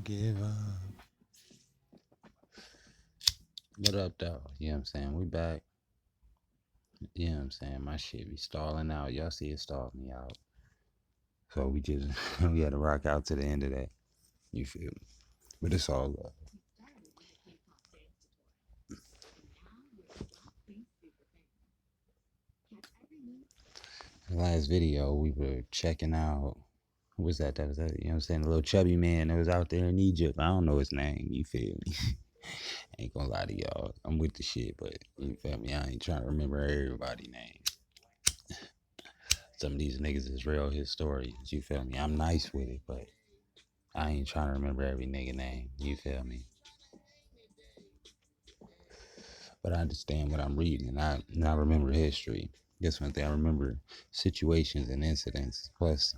Give up. What up, though? You know what I'm saying? We back. You know what I'm saying? My shit be stalling out. Y'all see it stalled me out. So we just, we had to rock out to the end of that. You feel me? But it's all love. The last video, we were checking out, who was that? That was that, you know what I'm saying? The little chubby man that was out there in Egypt. I don't know his name. You feel me? Ain't gonna lie to y'all. I'm with the shit, but you feel me? I ain't trying to remember everybody's name. Some of these niggas is real historians. You feel me? I'm nice with it, but I ain't trying to remember every nigga name. You feel me? But I understand what I'm reading, and I remember history. Guess one thing, I remember situations and incidents, plus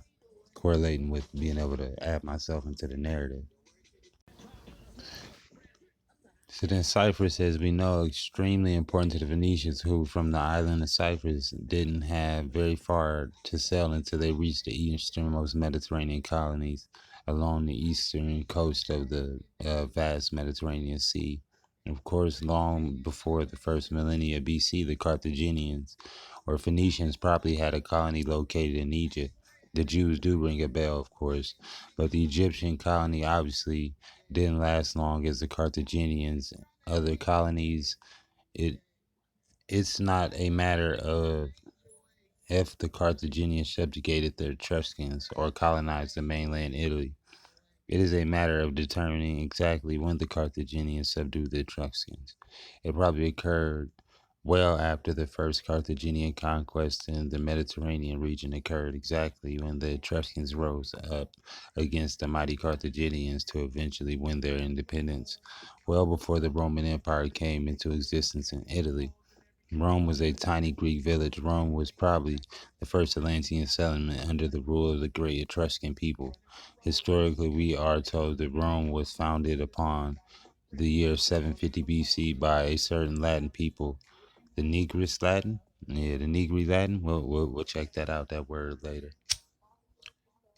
correlating with being able to add myself into the narrative. So then Cyprus, as we know, extremely important to the Phoenicians, who from the island of Cyprus didn't have very far to sail until they reached the easternmost Mediterranean colonies along the eastern coast of the vast Mediterranean Sea. And of course, long before the first millennia BC, the Carthaginians or Phoenicians probably had a colony located in Egypt. The Jews do ring a bell, of course, but the Egyptian colony obviously didn't last long as the Carthaginians, other colonies. It it's not a matter of if the Carthaginians subjugated the Etruscans or colonized the mainland Italy. It is a matter of determining exactly when the Carthaginians subdued the Etruscans. It probably occurred well after the first Carthaginian conquest in the Mediterranean region occurred, exactly when the Etruscans rose up against the mighty Carthaginians to eventually win their independence, well before the Roman Empire came into existence in Italy. Rome was a tiny Greek village. Rome was probably the first Atlantean settlement under the rule of the great Etruscan people. Historically, we are told that Rome was founded upon the year 750 BC by a certain Latin people, the Negris Latin. Yeah, the Negri Latin. We'll check that out, that word later.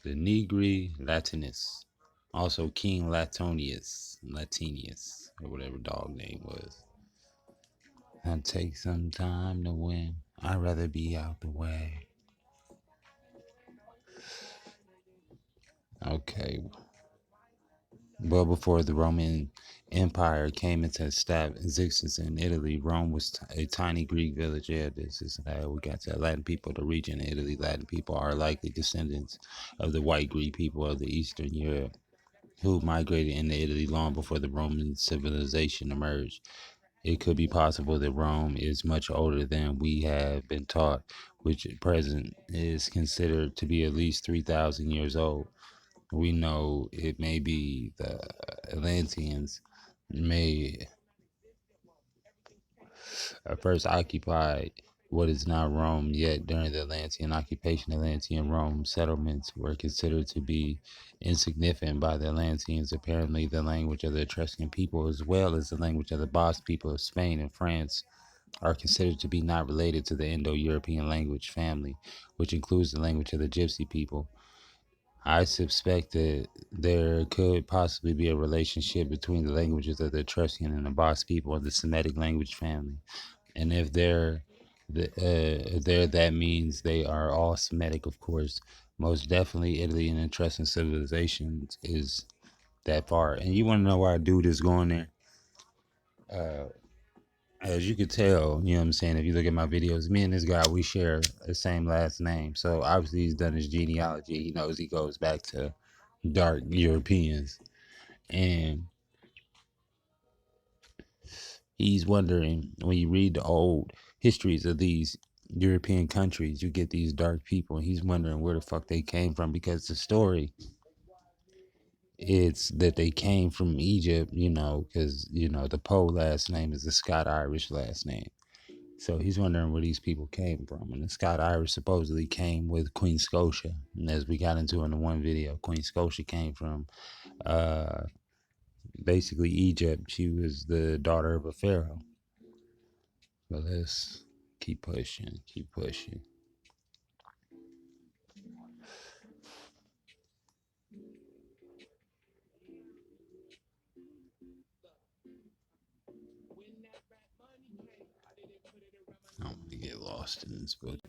The Negri Latinus. Also King Latinius, or whatever dog name was. I take some time to win. I'd rather be out the way. Okay. Well, before the Roman Empire came into existence in Italy, Rome was a tiny Greek village. Yeah, this is how we got to Latin people. The region of Italy, Latin people are likely descendants of the white Greek people of the Eastern Europe who migrated into Italy long before the Roman civilization emerged. It could be possible that Rome is much older than we have been taught, which at present is considered to be at least 3,000 years old. We know it may be the Atlanteans may first occupied what is now Rome, yet during the Atlantean occupation, Atlantean Rome settlements were considered to be insignificant by the Atlanteans. Apparently, the language of the Etruscan people, as well as the language of the Basque people of Spain and France, are considered to be not related to the Indo-European language family, which includes the language of the Gypsy people. I suspect that there could possibly be a relationship between the languages of the Etruscan and the Basque people of the Semitic language family. And if they're, that means they are all Semitic, of course. Most definitely, Italy and Etruscan civilizations is that far. And you want to know why a dude is going there? Uh, as you could tell, you know what I'm saying, if you look at my videos, me and this guy, we share the same last name. So obviously he's done his genealogy. He knows he goes back to dark Europeans. And he's wondering, when you read the old histories of these European countries, you get these dark people. And he's wondering where the fuck they came from, because the story, it's that they came from Egypt, you know, because, you know, the Poe last name is the Scott Irish last name. So he's wondering where these people came from. And the Scott Irish supposedly came with Queen Scotia. And as we got into in the one video, Queen Scotia came from uh, basically Egypt. She was the daughter of a pharaoh. But let's keep pushing, keep pushing. lost in this book.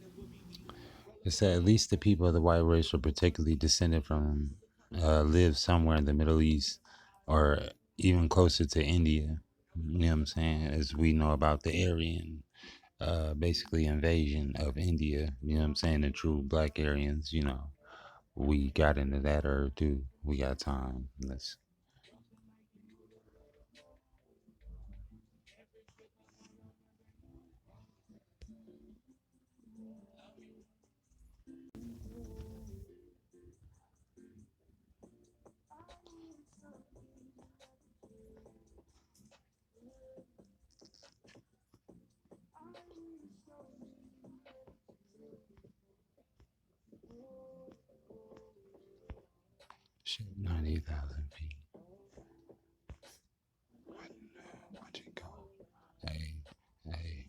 It said at least the people of the white race were particularly descended from, lived somewhere in the Middle East or even closer to India. You know what I'm saying? As we know about the Aryan, basically invasion of India. You know what I'm saying? The true Black Aryans. We got into that or do we got time? Let's. Shit, 90,000 feet. Watch it go. Hey, hey.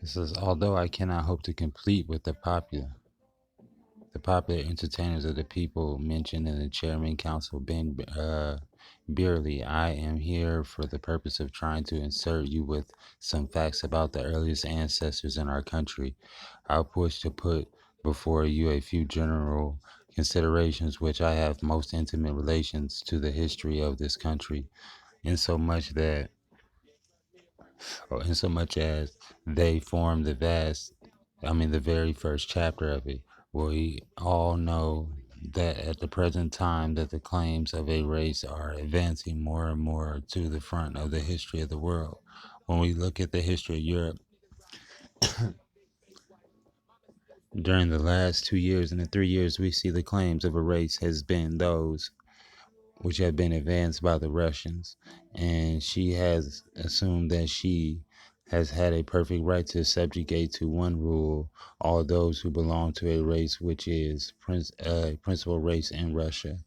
It says, although I cannot hope to compete with the popular entertainers of the people mentioned in the Chairman Council, Ben Beerley, I am here for the purpose of trying to insert you with some facts about the earliest ancestors in our country. I'll push to put before you a few general considerations which I have most intimate relations to the history of this country, insomuch that or insomuch as they form the very first chapter of it. We all know that at the present time that the claims of a race are advancing more and more to the front of the history of the world. When we look at the history of Europe during the last 2 years and the 3 years, we see the claims of a race has been those which have been advanced by the Russians, and she has assumed that she has had a perfect right to subjugate to one rule all those who belong to a race which is principal race in Russia.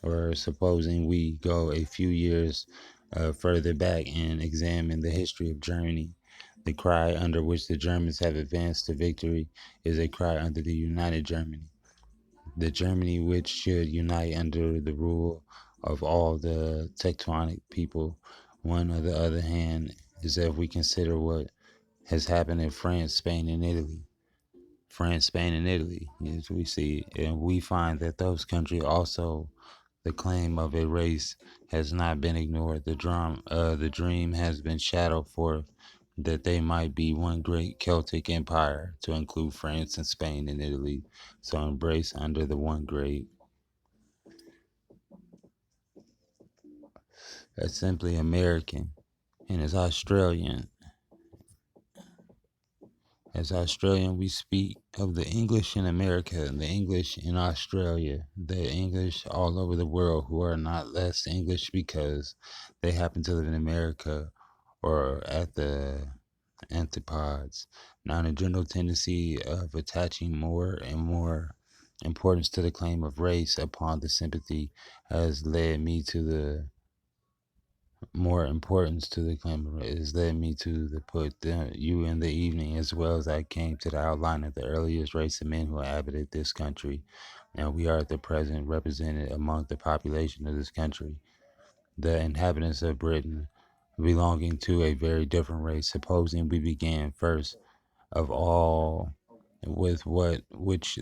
Or supposing we go a few years further back and examine the history of Germany, the cry under which the Germans have advanced to victory is a cry under the United Germany, the Germany which should unite under the rule of all the tectonic people. One on the other hand is if we consider what has happened in France, Spain, and Italy. France, Spain, and Italy, as we see, and we find that those countries also, the claim of a race has not been ignored. The dream has been shadowed forth that they might be one great Celtic empire to include France and Spain and Italy, so embrace under the one great. That's simply American, and As Australian, we speak of the English in America and the English in Australia, the English all over the world who are not less English because they happen to live in America or at the antipodes. Now, the general tendency of attaching more and more importance to the claim of race upon the sympathy has led me to the more importance to the claim has led me to the put you in the evening, as well as I came to the outline of the earliest race of men who inhabited this country, and we are at the present represented among the population of this country, the inhabitants of Britain, belonging to a very different race. Supposing we began first of all with which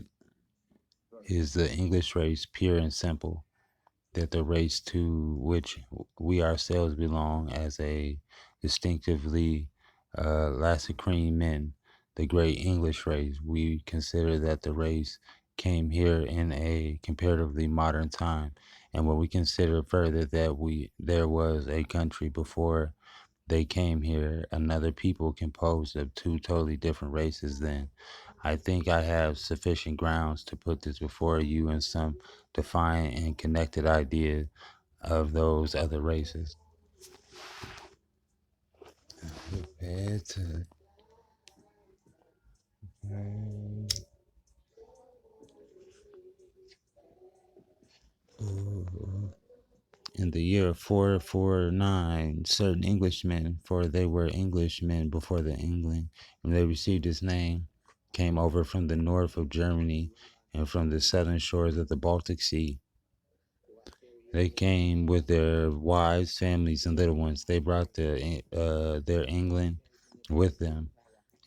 is the English race, pure and simple, that the race to which we ourselves belong as a distinctively Lassacrene men, the great English race, we consider that the race came here in a comparatively modern time. And when we consider further that there was a country before they came here, another people composed of two totally different races, then I think I have sufficient grounds to put this before you in some defined and connected idea of those other races. Compared to, in the year 449, certain Englishmen, for they were Englishmen before the England, and they received his name, came over from the north of Germany and from the southern shores of the Baltic Sea. They came with their wives, families, and little ones. They brought their England with them.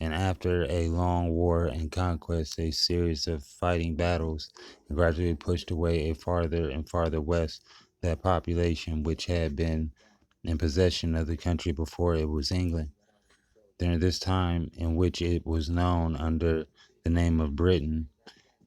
And after a long war and conquest, a series of fighting battles, gradually pushed away a farther and farther west that population which had been in possession of the country before it was England. During this time, in which it was known under the name of Britain,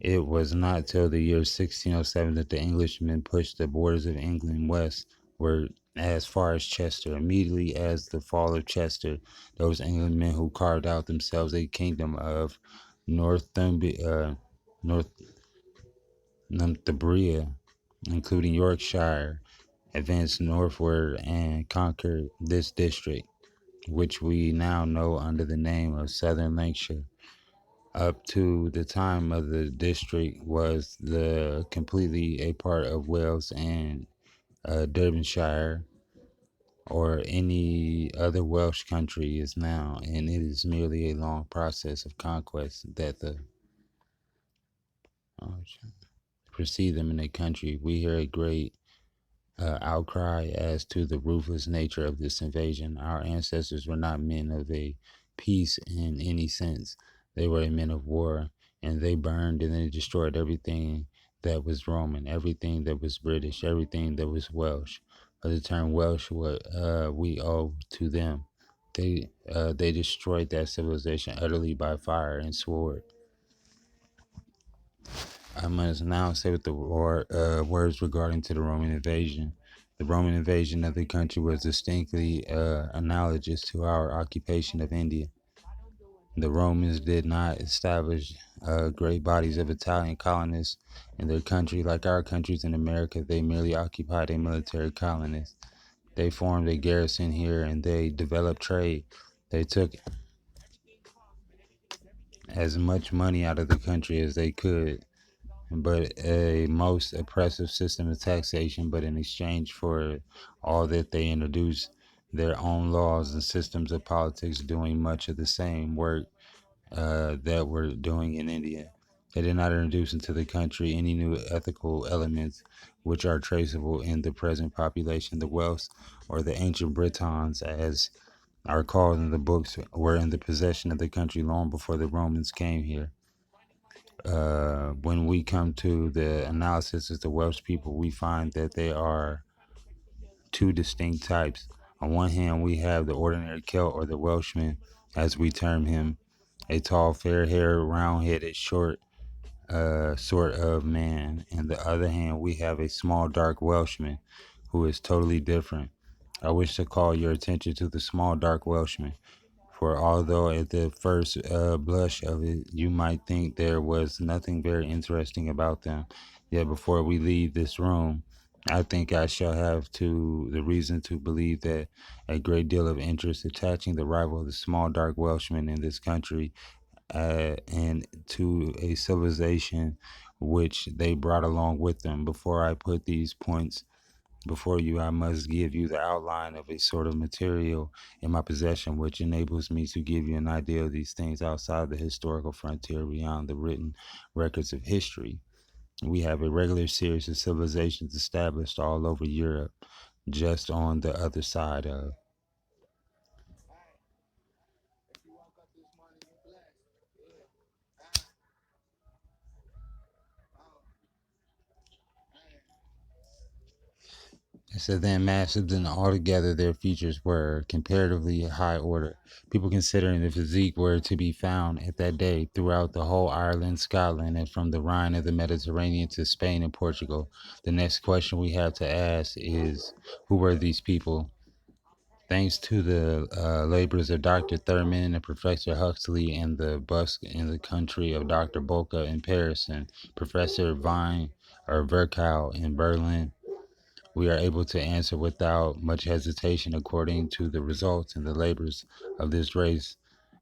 it was not till the year 1607 that the Englishmen pushed the borders of England westward as far as Chester. Immediately as the fall of Chester, those Englishmen who carved out themselves a kingdom of Northumbria, Northumbria, including Yorkshire, advanced northward and conquered this district, which we now know under the name of Southern Lancashire. Up to the time of the district was the completely a part of Wales and Derbyshire or any other Welsh country is now, and it is merely a long process of conquest that the oh, precede them in a country. We hear a great outcry as to the ruthless nature of this invasion. Our ancestors were not men of a peace in any sense. They were men of war, and they burned and they destroyed everything that was Roman, everything that was British, everything that was Welsh. The term Welsh, what we owe to them. They destroyed that civilization utterly by fire and sword. I must now say with the words regarding to the Roman invasion. The Roman invasion of the country was distinctly analogous to our occupation of India. The Romans did not establish great bodies of Italian colonists in their country like our countries in America. They merely occupied a military colonist. They formed a garrison here and they developed trade. They took as much money out of the country as they could, but a most oppressive system of taxation. But in exchange for all that, they introduced their own laws and systems of politics, doing much of the same work that we're doing in India. They did not introduce into the country any new ethical elements which are traceable in the present population. The Welsh, or the ancient Britons, as are called in the books, were in the possession of the country long before the Romans came here. When we come to the analysis of the Welsh people, we find that they are two distinct types. On one hand, we have the ordinary Celt, or the Welshman, as we term him, a tall, fair-haired, round-headed, short sort of man. On the other hand, we have a small, dark Welshman who is totally different. I wish to call your attention to the small, dark Welshman. For although at the first blush of it, you might think there was nothing very interesting about them, yet before we leave this room, I think I shall have the reason to believe that a great deal of interest attaching the arrival of the small dark Welshman in this country and to a civilization which they brought along with them. Before I put these points before you, I must give you the outline of a sort of material in my possession which enables me to give you an idea of these things outside the historical frontier beyond the written records of history. We have a regular series of civilizations established all over Europe, just on the other side of. So then massive, then altogether their features were comparatively high order. People considering the physique were to be found at that day throughout the whole Ireland, Scotland, and from the Rhine of the Mediterranean to Spain and Portugal. The next question we have to ask is, who were these people? Thanks to the labors of Dr. Thurman and Professor Huxley and the busk in the country of Dr. Boca in Paris and Professor Vine or Virchow in Berlin, we are able to answer without much hesitation according to the results and the labors of this race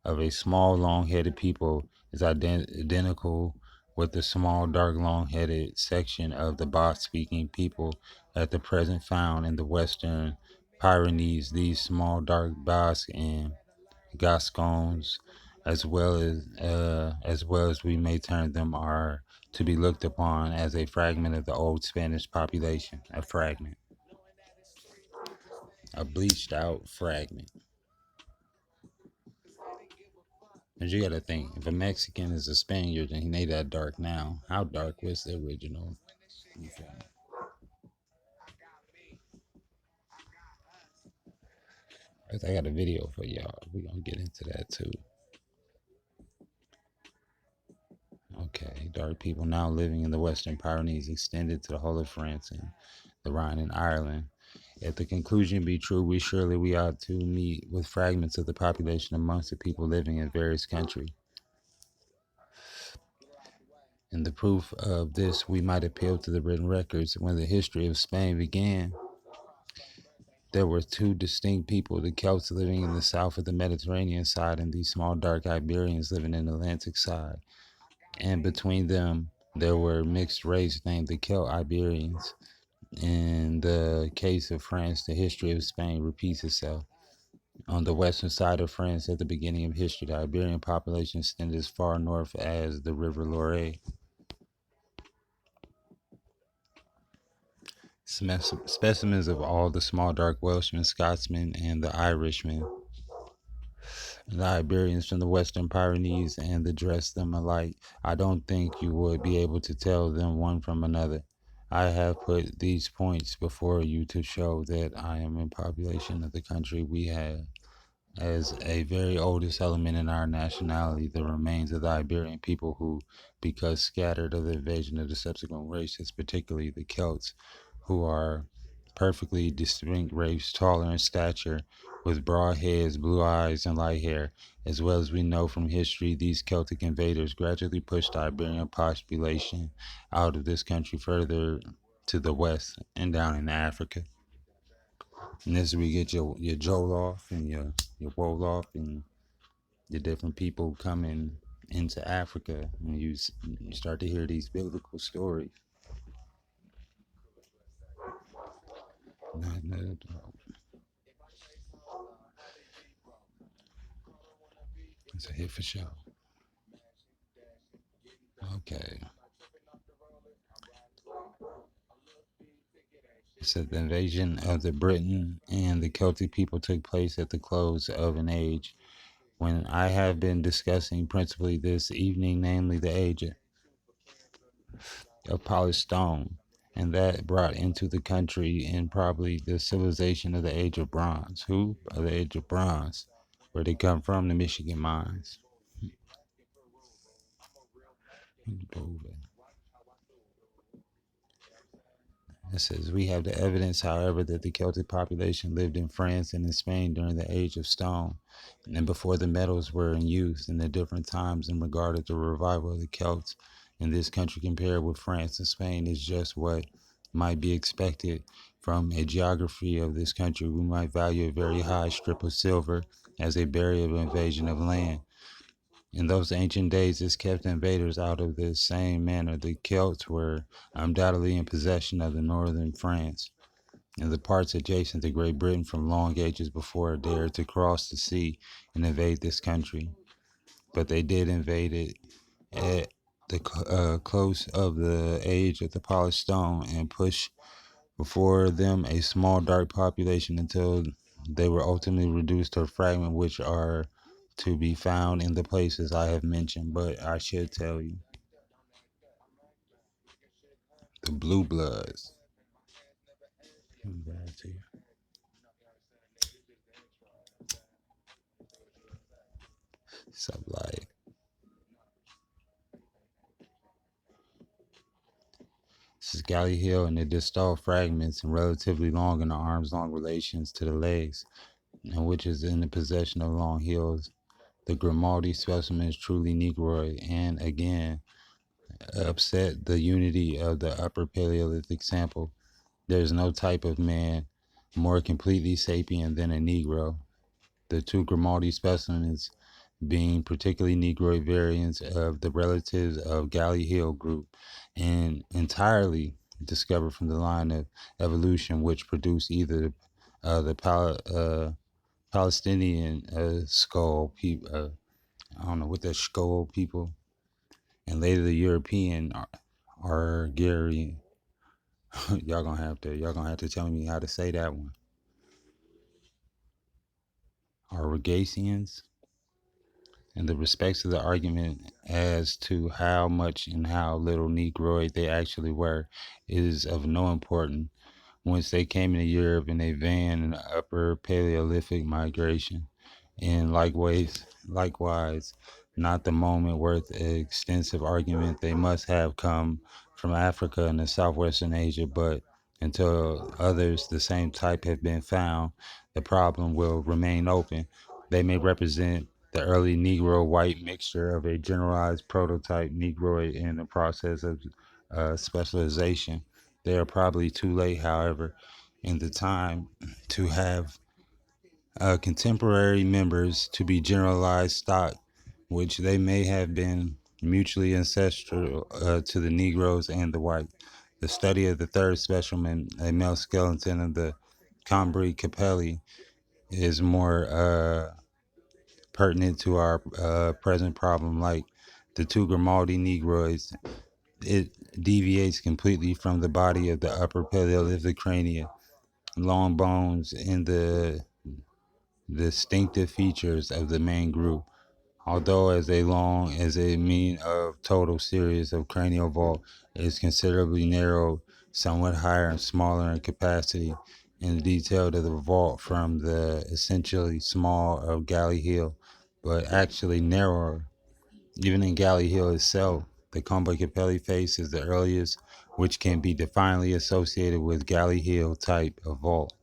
of a small long-headed people is identical with the small dark long-headed section of the Basque-speaking people at the present found in the western Pyrenees. These small dark Basque and Gascons as well as we may term them, are to be looked upon as a fragment of the old Spanish population, a fragment, a bleached out fragment. But you gotta think, if a Mexican is a Spaniard and they that dark now, how dark was the original? I got a video for y'all. We're gonna get into that too. Okay, dark people now living in the Western Pyrenees extended to the whole of France and the Rhine and Ireland. If the conclusion be true, we ought to meet with fragments of the population amongst the people living in various countries. In the proof of this, we might appeal to the written records. When the history of Spain began, there were two distinct people, the Celts living in the south of the Mediterranean side and the small dark Iberians living in the Atlantic side. And between them, there were mixed race named the Celt Iberians. In the case of France, the history of Spain repeats itself. On the western side of France, at the beginning of history, the Iberian population extended as far north as the river Loire. Specimens of all the small dark Welshmen, Scotsmen, and the Irishmen, the Iberians from the Western Pyrenees, and the dress them alike. I don't think you would be able to tell them one from another. I have put these points before you to show that I am in population of the country we have as a very oldest element in our nationality, the remains of the Iberian people who, because scattered of the invasion of the subsequent races, particularly the Celts, who are perfectly distinct race, taller in stature, with broad heads, blue eyes, and light hair. As well as we know from history, these Celtic invaders gradually pushed the Iberian population out of this country further to the west and down in Africa. And this is where you get your Joel off and your Wolof and the different people coming into Africa, and you start to hear these biblical stories. It's a hit for sure. Okay. It said the invasion of the Britain and the Celtic people took place at the close of an age when I have been discussing principally this evening, namely the age of polished stone, and that brought into the country and probably the civilization of the age of bronze. Who? Of the age of bronze. Where they come from, the Michigan mines. It says, we have the evidence, however, that the Celtic population lived in France and in Spain during the age of stone, and before the metals were in use in the different times in regard to the revival of the Celts in this country compared with France and Spain is just what might be expected from a geography of this country. We might value a very high strip of silver as a barrier of invasion of land. In those ancient days, this kept invaders out of the same manner. The Celts were undoubtedly in possession of the northern France and the parts adjacent to Great Britain from long ages before it dared to cross the sea and invade this country. But they did invade it at the close of the age of the polished stone and push before them a small dark population until they were ultimately reduced to a fragment which are to be found in the places I have mentioned. But I should tell you, the blue bloods. Sublight. This is Galley Hill, and the distal fragments and relatively long in the arms long relations to the legs, and which is in the possession of long heels. The Grimaldi specimen is truly Negroid, and again upset the unity of the upper Paleolithic sample. There is no type of man more completely sapient than a Negro. The two Grimaldi specimens being particularly Negroid variants of the relatives of Galley Hill group, and entirely discovered from the line of evolution which produced either the Palestinian skull I don't know, with the Skol people, and later the European Argarian. y'all gonna have to tell me how to say that one. Argasians, and the respects of the argument as to how much and how little Negroid they actually were is of no importance. Once they came into Europe in a van in the upper Paleolithic migration, and likewise, not the moment worth extensive argument. They must have come from Africa and the southwestern Asia, but until others the same type have been found, the problem will remain open. They may represent the early Negro white mixture of a generalized prototype Negroid in the process of specialization. They are probably too late, however, in the time to have contemporary members to be generalized stock, which they may have been mutually ancestral to the Negroes and the whites. The study of the third specimen, a male skeleton of the Combri capelli, is more pertinent to our present problem. Like the two Grimaldi Negroids, it deviates completely from the body of the upper Paleolithic crania. Long bones in the distinctive features of the main group, although as long as a mean of total series of cranial vault is considerably narrowed, somewhat higher and smaller in capacity, in the detail of the vault from the essentially small of Galley Hill, but actually narrower. Even in Galley Hill itself, the Combo Capelli face is the earliest which can be definitely associated with Galley Hill type of vault.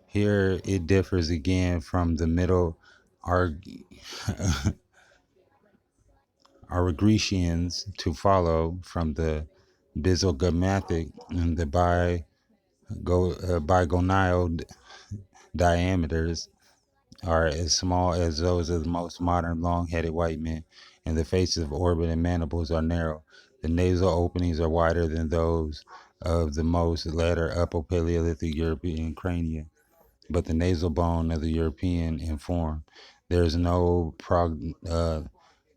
Here it differs again from the middle Arg- Grecians to follow from the Byzogamatic and the bigonial diameters are as small as those of the most modern long-headed white men, and the faces of orbit and mandibles are narrow. The nasal openings are wider than those of the most later Upper Paleolithic European crania, but the nasal bone of the European in form. There is no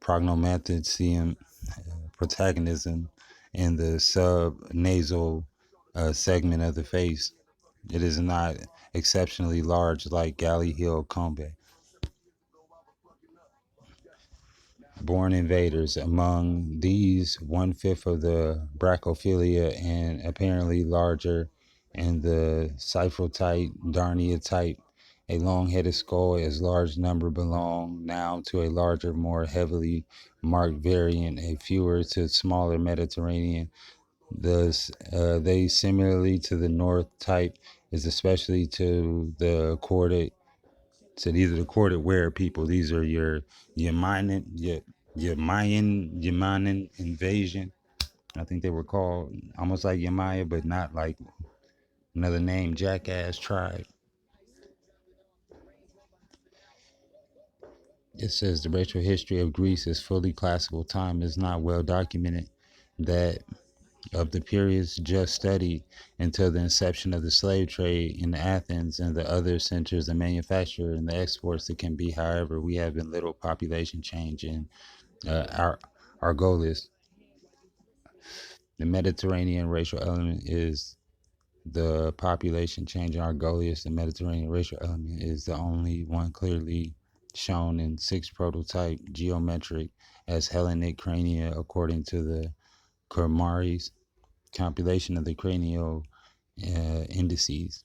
prognomentation protagonism in the subnasal segment of the face. It is not exceptionally large like Galley Hill Combe. Born invaders. Among these, one-fifth of the Brachyphilia and apparently larger in the Cyphotype, Darnia type. A long-headed skull, as large number belong now to a larger, more heavily marked variant, a fewer to smaller Mediterranean. Thus, they similarly to the North type is especially to the corded. So these are the corded ware people. These are your Mayan, your Mayan invasion. I think they were called almost like Yamaya, but not like another name, Jackass tribe. It says the racial history of Greece is fully classical. Time is not well documented. That of the periods just studied until the inception of the slave trade in Athens and the other centers of manufacture and the exports that can be. However, we have been little population change in our Argolis. The Mediterranean racial element is the population change in Argolius. The Mediterranean racial element is the only one clearly shown in six prototype geometric as Hellenic crania according to the Kermaris compilation of the cranial indices.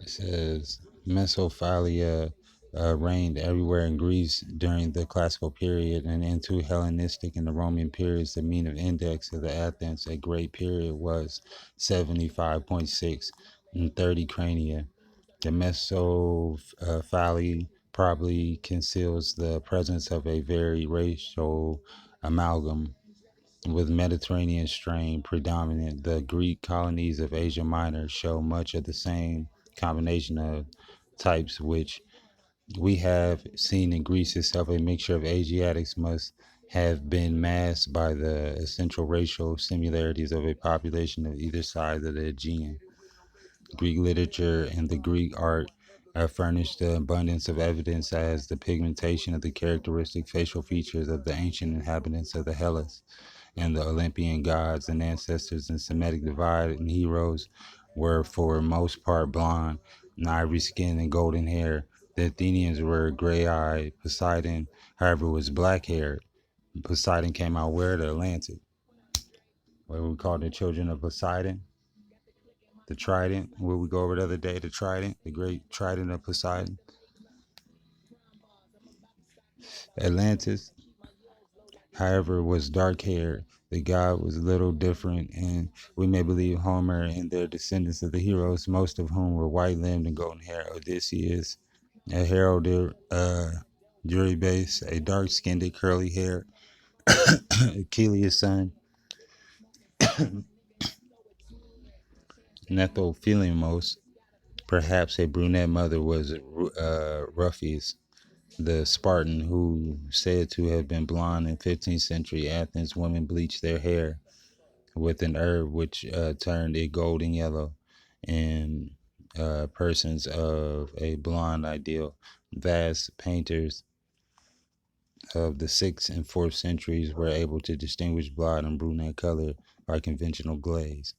It says Mesophilia reigned everywhere in Greece during the classical period and into Hellenistic and the Roman periods. The mean of index of the Athens, a great period, was 75.6 and 30 crania. The Mesophilia probably conceals the presence of a very racial amalgam with Mediterranean strain predominant. The Greek colonies of Asia Minor show much of the same combination of types which we have seen in Greece itself. A mixture of Asiatics must have been masked by the essential racial similarities of a population of either side of the Aegean. Greek literature and the Greek art have furnished the abundance of evidence as the pigmentation of the characteristic facial features of the ancient inhabitants of the Hellas and the Olympian gods and ancestors in Semitic divide and heroes were for most part blonde, ivory skin, and golden hair. The Athenians were gray-eyed. Poseidon, however, was black-haired. Poseidon came out where? The Atlantic. What we call the children of Poseidon? The trident. What we go over the other day? The trident, the great trident of Poseidon. Atlantis, however, was dark-haired. The god was a little different, and we may believe Homer and their descendants of the heroes, most of whom were white-limbed and golden-haired. Odysseus, a herald, Eurybace, a dark-skinned, curly-haired Achilles' son, Neophilimos, perhaps a brunette mother, was Rufus, the Spartan, who said to have been blonde. In 15th century Athens, women bleached their hair with an herb which turned it golden yellow, and persons of a blonde ideal. Vast painters of the 6th and 4th centuries were able to distinguish blonde and brunette color by conventional glaze.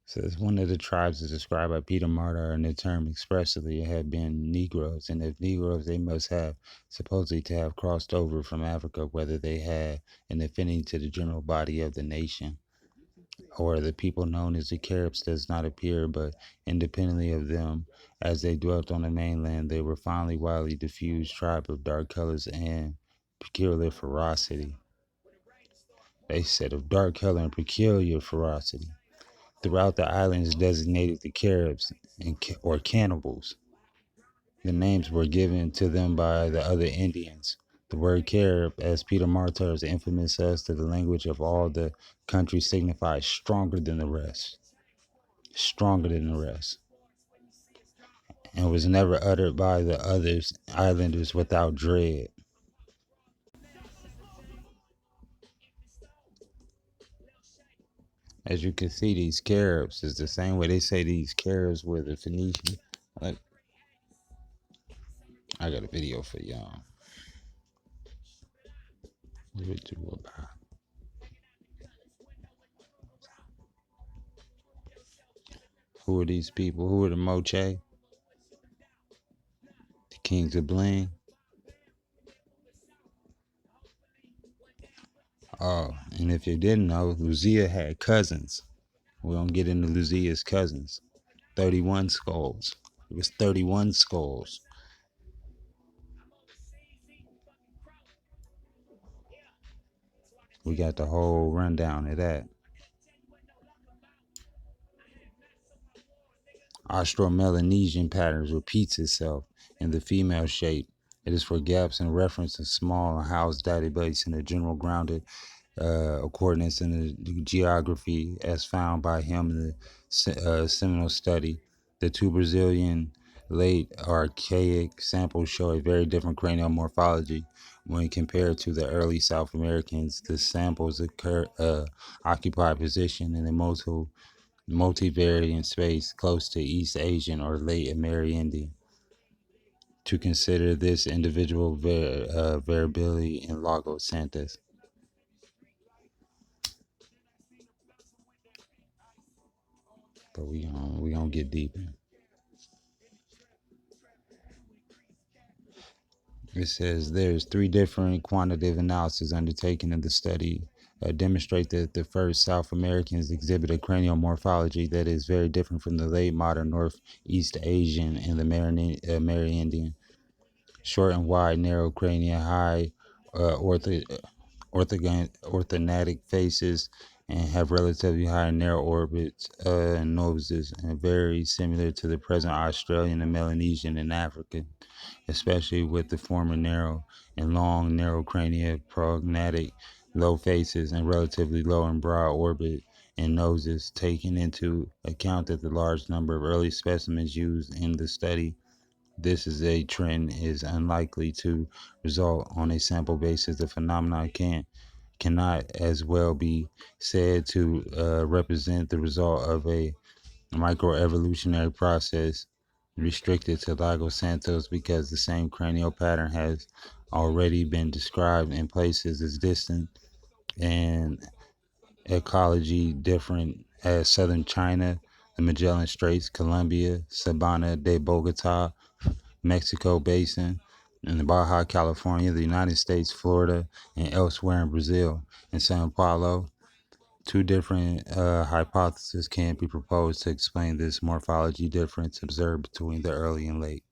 Says one of the tribes is described by Peter Martyr in the term expressly had been Negroes, and if Negroes they must have supposedly to have crossed over from Africa, whether they had an affinity to the general body of the nation, or the people known as the Caribs does not appear, but independently of them, as they dwelt on the mainland, they were finally widely diffused tribe of dark colors and peculiar ferocity. They said of dark color and peculiar ferocity. Throughout the islands designated the Caribs or cannibals. The names were given to them by the other Indians. The word Carib, as Peter Martyr's infamous says to the language of all the country, signifies stronger than the rest, stronger than the rest, and was never uttered by the others islanders without dread. As you can see, these Caribs is the same way they say these Caribs were the Phoenicians. Like, I got a video for y'all. Who are these people? Who are the Moche? The Kings of Bling? Oh, and if you didn't know, Lucia had cousins. We're going to get into Lucia's cousins. 31 skulls. It was 31 skulls. We got the whole rundown of that. Austro-Melanesian patterns repeats itself in the female shape. It is for gaps in reference to small and house database in the general grounded coordinates in the geography as found by him in the seminal study. The two Brazilian late archaic samples show a very different cranial morphology when compared to the early South Americans. The samples occupy position in a multivariant space close to East Asian or late Amerindian. To consider this individual variability in Lagos Santos. But we gonna get deep in. It says there's 3 different quantitative analyses undertaken in the study demonstrate that the first South Americans exhibit a cranial morphology that is very different from the late modern Northeast Asian and the Amerindian. Short and wide, narrow crania, high orthognathic faces, and have relatively high and narrow orbits and noses, and very similar to the present Australian and Melanesian and African, especially with the former narrow and long, narrow crania, prognatic, low faces, and relatively low and broad orbit and noses, taking into account that the large number of early specimens used in the study this is a trend is unlikely to result on a sample basis. The phenomenon cannot as well be said to represent the result of a microevolutionary process restricted to Lagos Santos because the same cranial pattern has already been described in places as distant and ecology different as southern China, the Magellan Straits, Colombia, Sabana de Bogota, Mexico Basin, in the Baja California, the United States, Florida, and elsewhere in Brazil. In Sao Paulo, two different hypotheses can be proposed to explain this morphology difference observed between the early and late.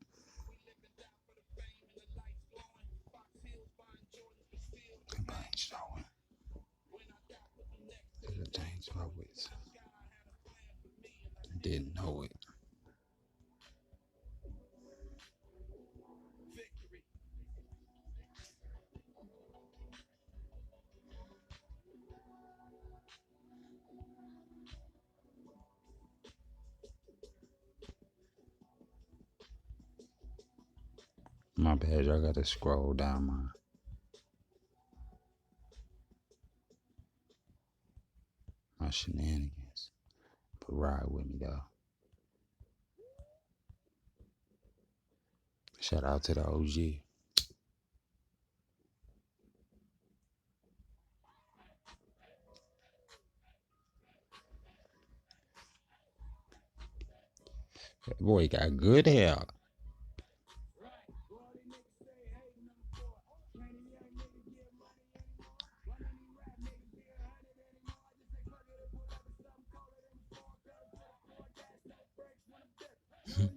Didn't know it. My bad, y'all gotta scroll down my shenanigans. But ride with me though. Shout out to the OG. That boy got good hair.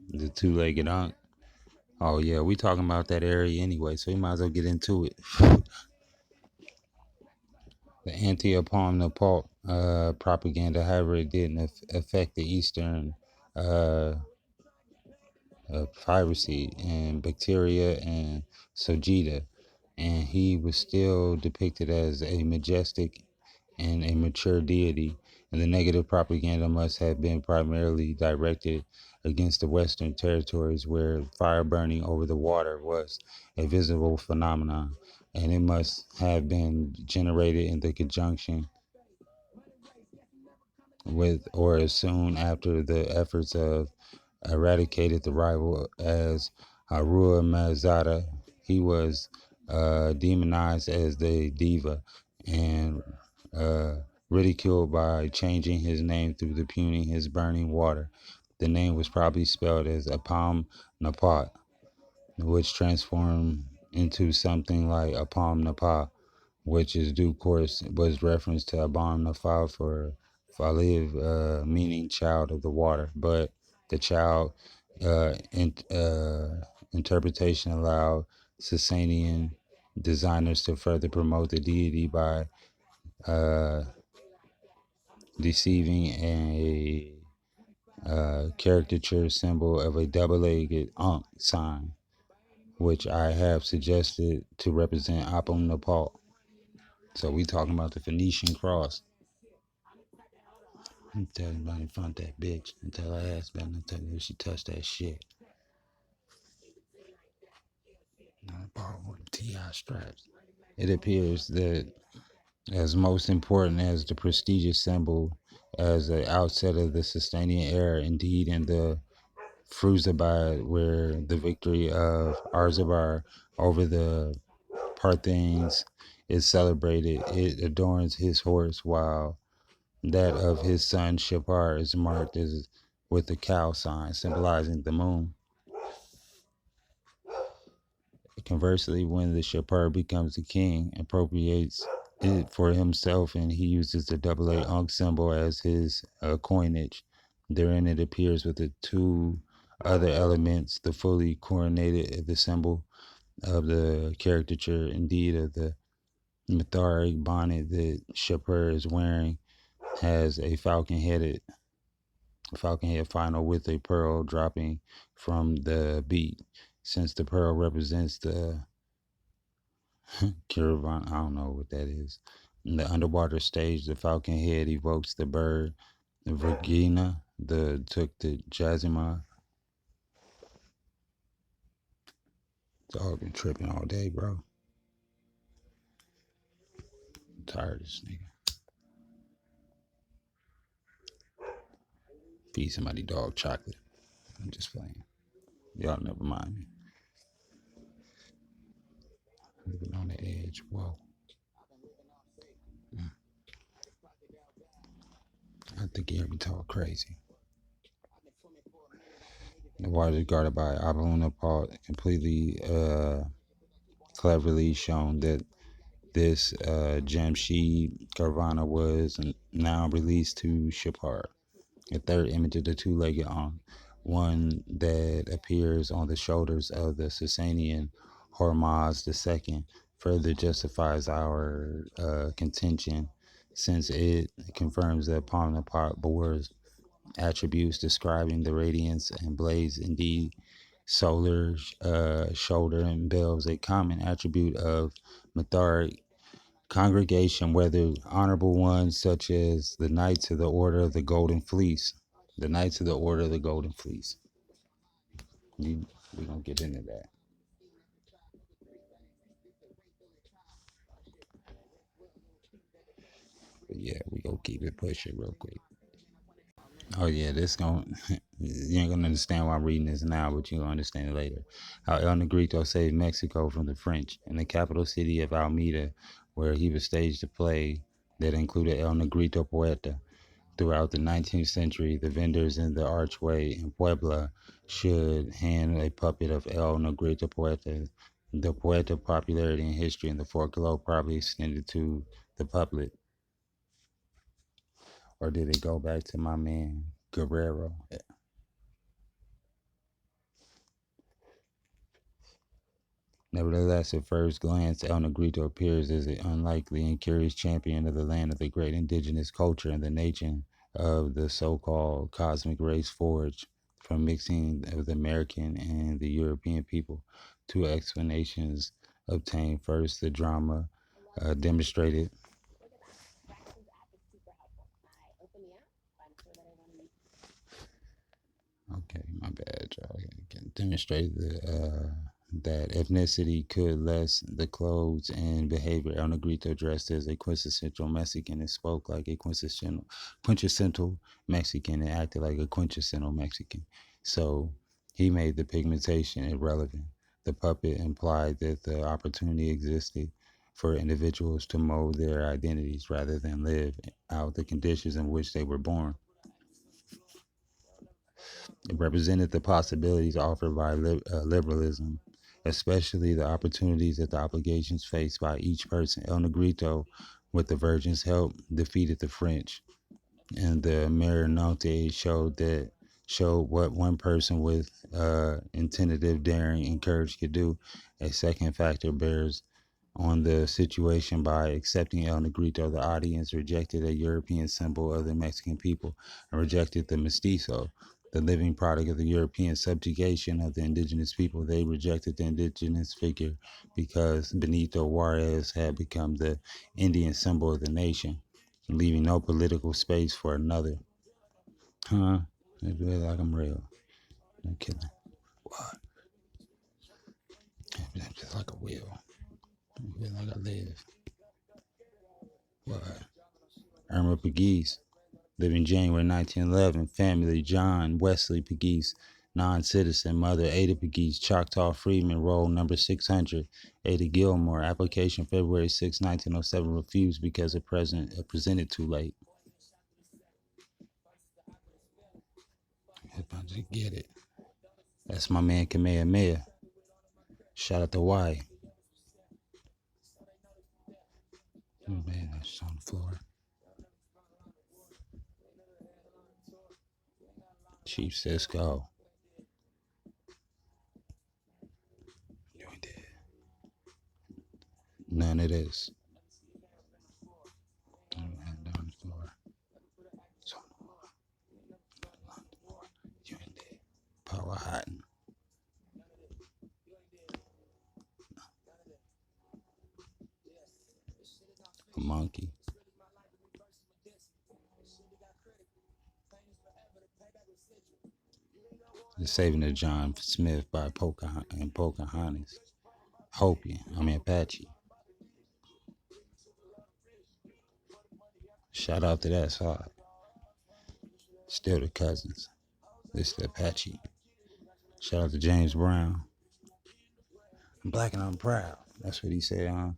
The two-legged unk. Oh yeah, we talking about that area anyway, so we might as well get into it. The anti-palm Nepal propaganda, however, it didn't affect the Eastern uh, piracy and bacteria and sojita, and he was still depicted as a majestic and a mature deity, and the negative propaganda must have been primarily directed against the Western territories where fire burning over the water was a visible phenomenon, and it must have been generated in the conjunction with or as soon after the efforts of eradicated the rival as Harua Mazada. He was demonized as the diva and uh, ridiculed by changing his name through the pugning his burning water. The name was probably spelled as Apam Napat, which transformed into something like Apam Napa, which is due course was reference to Abam Nafa for Faliv, meaning child of the water. But the child interpretation allowed Sasanian designers to further promote the deity by uh, deceiving a caricature symbol of a double-legged Ankh sign, which I have suggested to represent Apam Nepal. So we talking about the Phoenician cross. I'm telling everybody in front of that bitch and tell her ass better than tell her if she touched that shit. Not borrow one T.I. straps. It appears that as most important as the prestigious symbol as the outset of the Sustanian era, indeed in the Fruzabad, where the victory of Arzabar over the Parthians is celebrated, it adorns his horse while that of his son Shapar is marked as with the cow sign symbolizing the moon. Conversely, when the Shapar becomes the king, appropriates it for himself, and he uses the double A Ankh symbol as his coinage. Therein it appears with the two other elements, the fully coronated, the symbol of the caricature, indeed of the Mitharic bonnet that Shapar is wearing, has a falcon head final with a pearl dropping from the beak. Since the pearl represents the caravan, I don't know what that is. In the underwater stage, the falcon head evokes the bird, the Virginia, the took the Jazima, Dog been tripping all day, bro. I'm tired of this nigga. Feed somebody dog chocolate. I'm just playing. Y'all never mind me. Living on the edge. Whoa. I think he heard me talk crazy. The water is guarded by Abuna Paul, completely cleverly shown that this Jamshid Garvana was now released to Shapar. A third image of the two-legged on one that appears on the shoulders of the Sasanian Hormaz II further justifies our contention, since it confirms that Pomnapot bores attributes describing the radiance and blaze. Indeed, solar shoulder and bells, a common attribute of Matharic congregation, whether honorable ones such as the Knights of the Order of the Golden Fleece. The Knights of the Order of the Golden Fleece. We're going to get into that. But yeah, we going to keep it pushing real quick. Oh yeah, this going you ain't gonna understand why I'm reading this now, but you're gonna understand it later. How El Negrito saved Mexico from the French in the capital city of Almeida, where he was staged a play that included El Negrito Poeta. Throughout the 19th century, the vendors in the archway in Puebla should hand a puppet of El Negrito Poeta. The Poeta popularity in history and the folklore probably extended to the puppet. Or did it go back to my man Guerrero? Nevertheless, at first glance, El Negrito appears as an unlikely and curious champion of the land of the great indigenous culture and the nation of the so-called cosmic race forged from mixing of the American and the European people. Two explanations obtained. First, the drama demonstrated. Okay, my bad, y'all. Can demonstrate that ethnicity could less the clothes and behavior. El Negrito dressed as a quintessential Mexican and spoke like a quintessential Mexican and acted like a quintessential Mexican. So he made the pigmentation irrelevant. The puppet implied that the opportunity existed for individuals to mold their identities rather than live out the conditions in which they were born. It represented the possibilities offered by liberalism, especially the opportunities and the obligations faced by each person. El Negrito, with the Virgin's help, defeated the French, and the Marinote showed what one person with intentive daring and courage could do. A second factor bears on the situation. By accepting El Negrito, the audience rejected a European symbol of the Mexican people and rejected the mestizo, the living product of the European subjugation of the indigenous people. They rejected the indigenous figure because Benito Juarez had become the Indian symbol of the nation, leaving no political space for another. Huh? It's really like I'm real. No kidding. What? I'm just like a wheel. I'm feeling like I live. What? Irma Pegues, living January 1911. Family: John Wesley Pegues, non-citizen. Mother: Ada Pegues, Choctaw Freedman. Roll number 600. Ada Gilmore. Application February 6, 1907. Refused because it presented too late. I'm about to get it. That's my man Kamehameha. Shout out to Y. Oh man, that's on the floor. Chief Cisco. You ain't dead. None of this. Oh, man, down the floor. It's on the floor. On the floor. You ain't dead. Power hiding. A monkey. The Saving of John Smith by Pocahontas. Hopi, Apache. Shout out to that side. Still the cousins. This the Apache. Shout out to James Brown. I'm black and I'm proud. That's what he said, huh?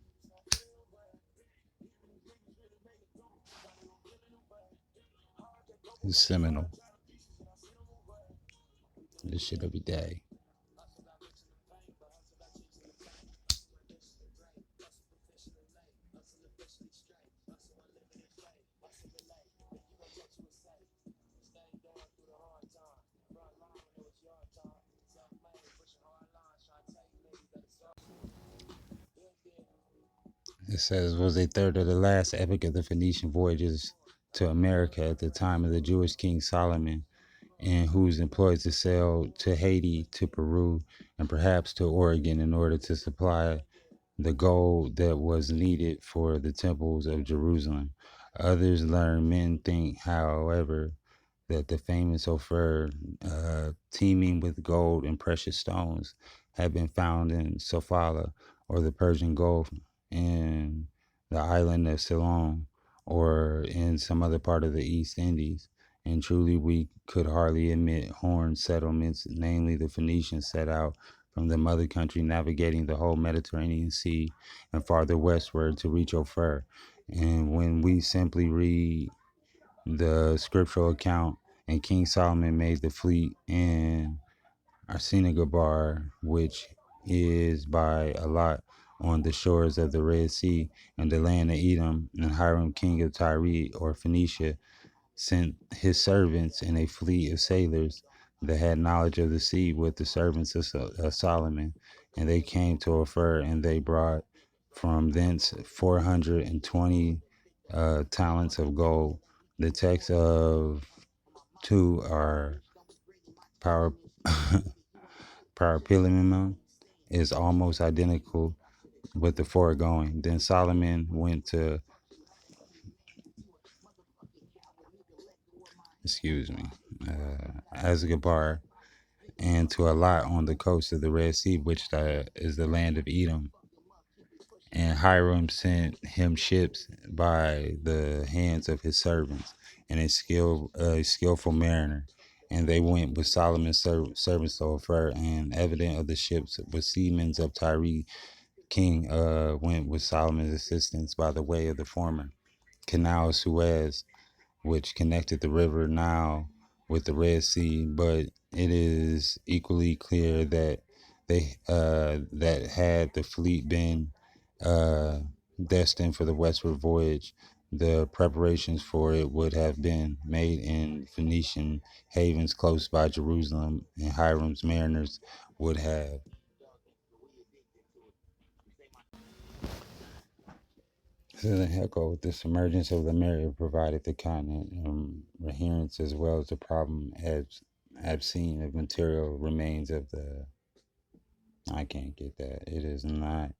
It's seminal. This shit every day. It says was a third of the last epic of the Phoenician voyages to America at the time of the Jewish king Solomon, and who was employed to sail to Haiti, to Peru, and perhaps to Oregon in order to supply the gold that was needed for the temples of Jerusalem. Others learned men think, however, that the famous Ophir, teeming with gold and precious stones, had been found in Sofala, or the Persian Gulf, in the island of Ceylon, or in some other part of the East Indies. And truly, we could hardly admit horned settlements, namely the Phoenicians, set out from the mother country, navigating the whole Mediterranean Sea and farther westward to reach Ophir. And when we simply read the scriptural account, and King Solomon made the fleet in Arsenigabar, which is by a lot on the shores of the Red Sea and the land of Edom, and Hiram, king of Tyre or Phoenicia, sent his servants in a fleet of sailors that had knowledge of the sea with the servants of Solomon. And they came to Ophir, and they brought from thence 420 talents of gold. The texts of two are power parapillimum is almost identical with the foregoing. Then Solomon went to, excuse me, Asgabar, and to a lot on the coast of the Red Sea, which is the land of Edom. And Hiram sent him ships by the hands of his servants and a skillful mariner. And they went with Solomon's servants to Ophir, and evident of the ships with seamen of Tyre, king went with Solomon's assistance by the way of the former canal of Suez, which connected the river Nile with the Red Sea. But it is equally clear that that had the fleet been uh, destined for the westward voyage, the preparations for it would have been made in Phoenician havens close by Jerusalem, and Hiram's mariners would have. So the Heckel, with this emergence of Lemuria provided the continent adherence as well as the problem obscene of material remains of the. I can't get that. It is not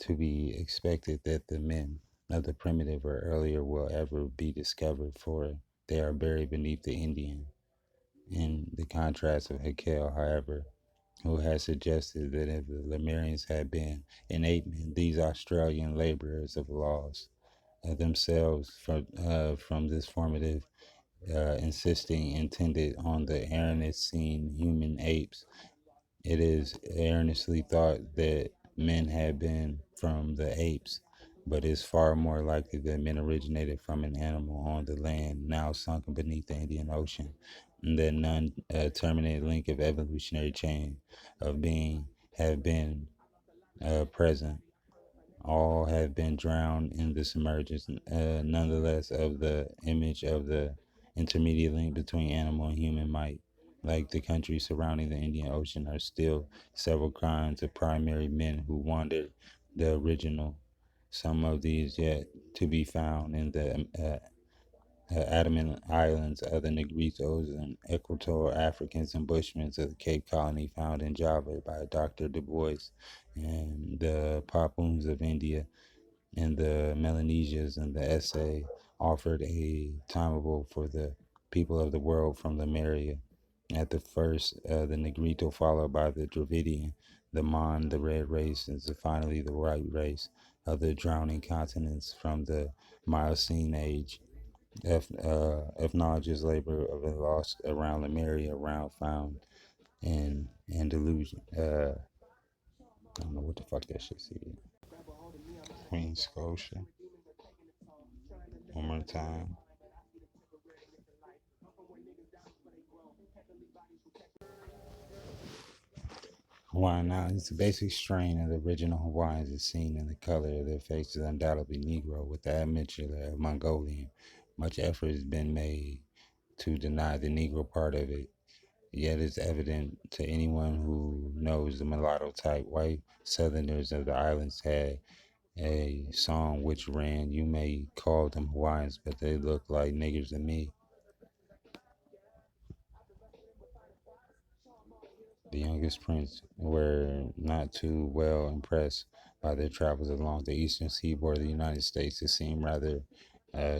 to be expected that the men of the primitive or earlier will ever be discovered, for they are buried beneath the Indian. In the contrast of Haeckel, however, who has suggested that if the Lemurians had been innate men, these Australian laborers of laws themselves from this formative insisting intended on the Aranocene human apes. It is earnestly thought that men had been from the apes, but it's far more likely that men originated from an animal on the land now sunken beneath the Indian Ocean, and that none terminated link of evolutionary chain of being have been present. All have been drowned in the submergence, nonetheless, of the image of the intermediate link between animal and human might. Like the countries surrounding the Indian Ocean, are still several kinds of primary men who wandered the original. Some of these yet to be found in the Andaman Islands, other Negritos and Equatorial Africans and Bushmen of the Cape Colony found in Java by Dr. Du Bois, and the Papuns of India and the Melanesias, and the essay offered a timeable for the people of the world from Lemuria. At the first, the Negrito, followed by the Dravidian, the Mon, the Red race, and finally the White race of the drowning continents from the Miocene age. Ethnologists labor of a lost around Lemuria, around found in Andalusia. I don't know what the fuck that shit is. Queen Scotia. One more time. Hawaiian Islands, the basic strain of the original Hawaiians is seen in the color of their faces, undoubtedly Negro, with the admixture of Mongolian. Much effort has been made to deny the Negro part of it, yet it's evident to anyone who knows the mulatto type. White Southerners of the islands had a song which ran, "You may call them Hawaiians, but they look like niggers to me." The youngest prince were not too well impressed by their travels along the eastern seaboard of the United States. It seemed rather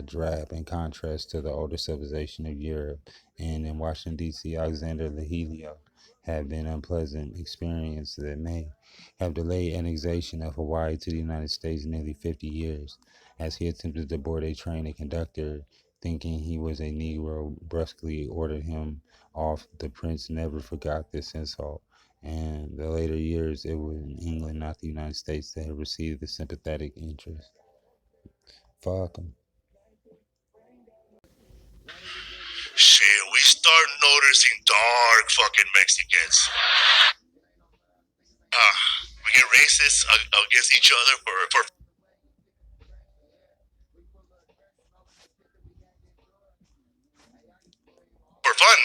drab in contrast to the older civilization of Europe. And in Washington, D.C., Alexander Lehilio had been an unpleasant experience that may have delayed annexation of Hawaii to the United States nearly 50 years. As he attempted to board a train, a conductor, thinking he was a Negro, brusquely ordered him off. The prince never forgot this insult, and the later years it was in England, not the United States, that had received the sympathetic interest. Fuck 'em. Shit, we start noticing dark fucking Mexicans. We get racist against each other for fun.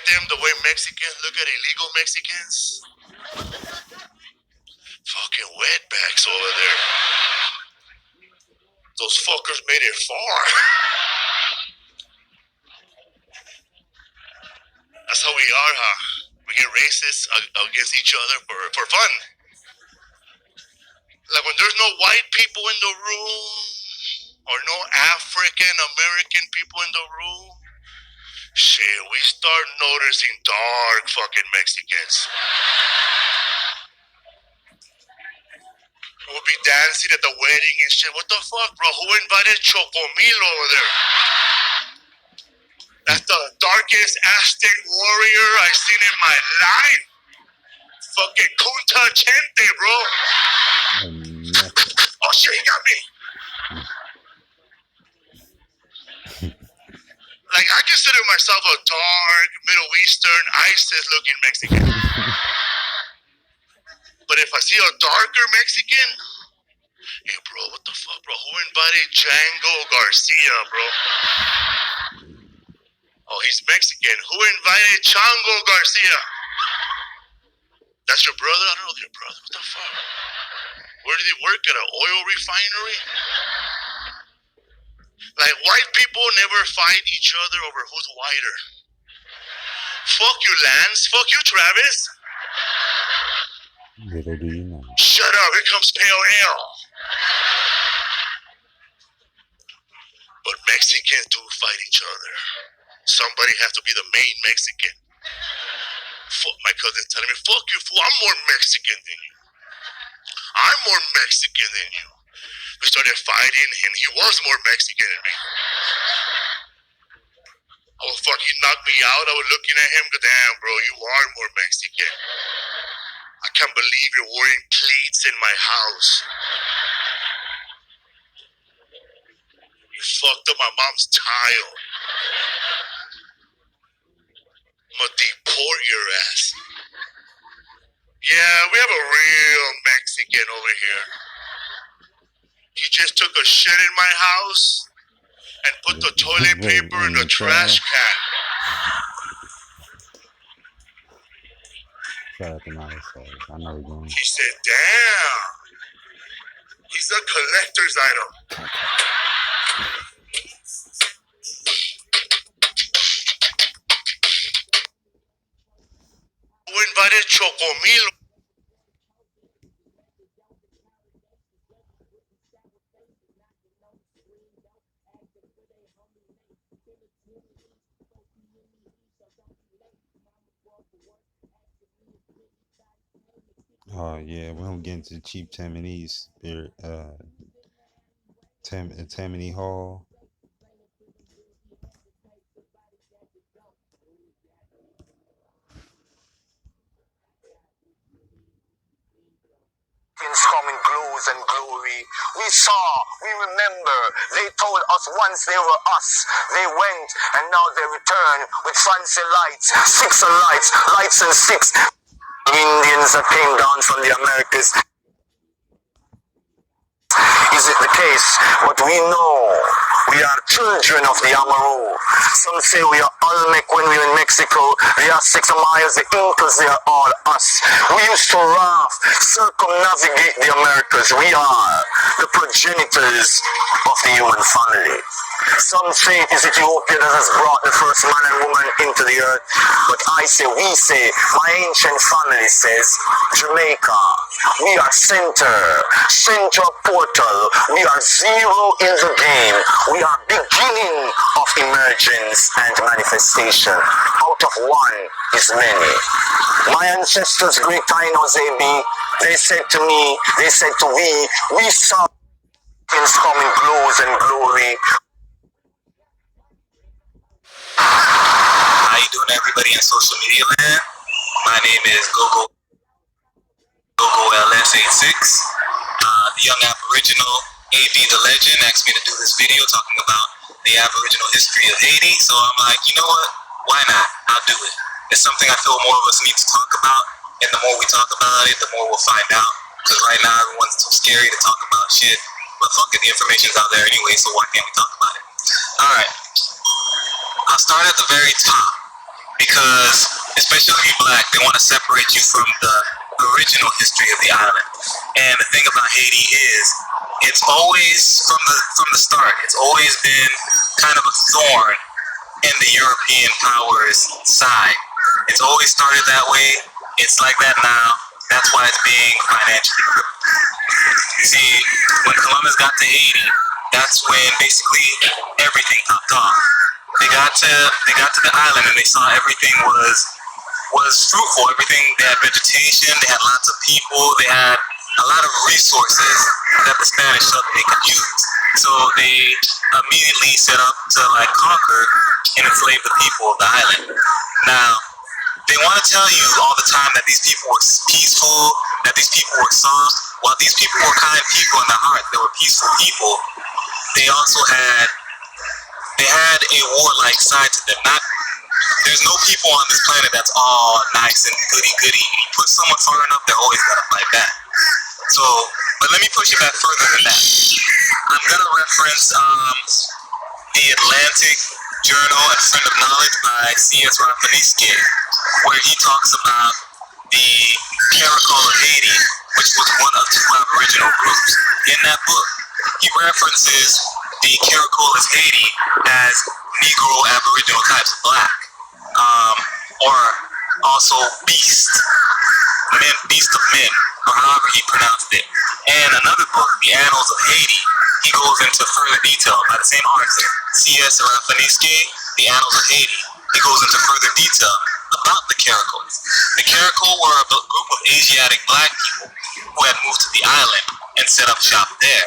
Them the way Mexicans look at illegal Mexicans. Fucking wetbacks over there. Those fuckers made it far. That's how we are, huh? We get racist against each other for fun. Like when there's no white people in the room or no African American people in the room, shit, we start noticing dark fucking Mexicans. We'll be dancing at the wedding and shit. What the fuck, bro? Who invited Chocomil over there? That's the darkest Aztec warrior I've seen in my life. Fucking Kunta Chente, bro. Oh shit, he got me. Like, I consider myself a dark, Middle Eastern, ISIS-looking Mexican. But if I see a darker Mexican, hey, bro, what the fuck, bro? Who invited Django Garcia, bro? Oh, he's Mexican. Who invited Chango Garcia? That's your brother? I don't know your brother. What the fuck? Where did he work? At an oil refinery? Like, white people never fight each other over who's whiter. Fuck you, Lance. Fuck you, Travis. Little do you know. Shut up. Here comes Pale Ale. But Mexicans do fight each other. Somebody has to be the main Mexican. Fuck, my cousin's telling me, fuck you, fool. I'm more Mexican than you. I'm more Mexican than you. We started fighting, and he was more Mexican than me. Oh, fuck, he knocked me out. I was looking at him, damn, bro, you are more Mexican. I can't believe you're wearing cleats in my house. You fucked up my mom's tile. I'm gonna deport your ass. Yeah, we have a real Mexican over here. He just took a shit in my house and put the toilet paper in the trash can. Shout out to my soul. I know you're going. He said, damn. He's a collector's item. Who invited Chocomil? Oh yeah, we don't get into cheap Tammany spirit. Tammany Hall. Coming glows and glory. We saw, we remember. They told us once they were us. They went and now they return with fancy lights, six and lights and six. Indians that came down from the Americas. Is it the case? But we know we are children of the Amaru. Some say we are Olmec when we were in Mexico. We are Six Mayas, the Incas, they are all us. We used to raft, circumnavigate the Americas. We are the progenitors of the human family. Some say it is Ethiopia that has brought the first man and woman into the earth. But I say, we say, my ancient family says, Jamaica. We are center portal. We are zero in the game. We are beginning of emergence and manifestation. Out of one is many. My ancestors, great Tainos, they said to me, they said to we saw things coming glows and glory. How you doing, everybody in social media land? My name is Gogo LS86. The young Aboriginal AB the Legend asked me to do this video talking about the Aboriginal history of Haiti. So I'm like, you know what? Why not? I'll do it. It's something I feel more of us need to talk about. And the more we talk about it, the more we'll find out. Because right now everyone's too scary to talk about shit. But fuck it, the information's out there anyway, so why can't we talk about it? Alright. I'll start at the very top. Because, especially if you're black, they want to separate you from the original history of the island. And the thing about Haiti is, it's always from the start, it's always been kind of a thorn in the European powers' side. It's always started that way. It's like that now. That's why it's being financially crippled. You see, when Columbus got to Haiti, that's when basically everything popped off. They got to the island and they saw everything was fruitful. Everything, they had vegetation, they had lots of people, they had a lot of resources that the Spanish thought they could use. So they immediately set up to like conquer and enslave the people of the island. Now, they want to tell you all the time that these people were peaceful, that these people were soft. While these people were kind people in their heart, they were peaceful people. They also had a warlike side to them. There's no people on this planet that's all nice and goody. You put someone far enough, they're always gonna fight back. So, but let me push it back further than that. I'm gonna reference the Atlantic Journal and Friend of Knowledge by C.S. Rafaniski, where he talks about the Caracol of Haiti, which was one of two Aboriginal groups. In that book, he references the Caracol of Haiti as Negro Aboriginal types, black, or also beast of men, or however he pronounced it. And another book, The Annals of Haiti, he goes into further detail by the same author, C.S. Rafaniski, The Annals of Haiti. He goes into further detail about the Caracoles. The Caracoles were a group of Asiatic black people who had moved to the island and set up shop there.